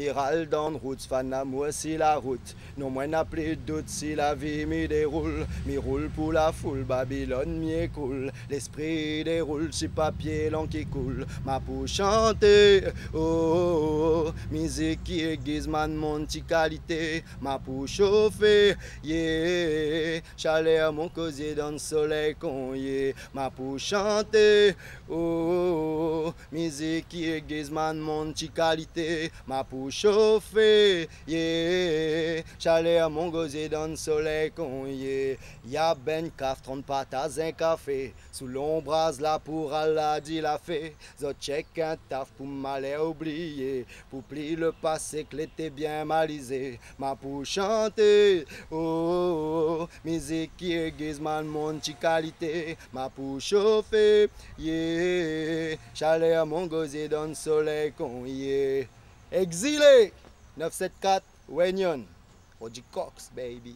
Gérald en route, fan amour si la route. Non moins n'a plus de doute si la vie m'y déroule. M'y roule pour la foule, Babylone m'y écoule. L'esprit déroule sur papier l'an qui coule. Ma pour chanter, oh, oh, oh. Musique qui aiguise man mon petit qualité. Ma pour chauffer, yeah. Chaleur mon cosier dans le soleil qu'on y est. Ma pour chanter, oh, oh, oh. Musique qui aiguise man mon petit qualité. Ma pour chauffer, yeah. Chaleur mon gosier dans le soleil qu'on y est. Y'a ben caf, 30 patates, un café. Sous l'ombrase là pour Allah dit la fée. Zot check un taf pour m'aller oublier. Pour plier le passé que l'été bien malisé. Ma pour chanter, oh, oh, oh. Musique qui aiguise man mon petit qualité. Ma pour chauffer, yeah. Chaleur mon gosier dans le soleil qu'on y est. Exilé 974 Wenyon. Oji Cox, baby.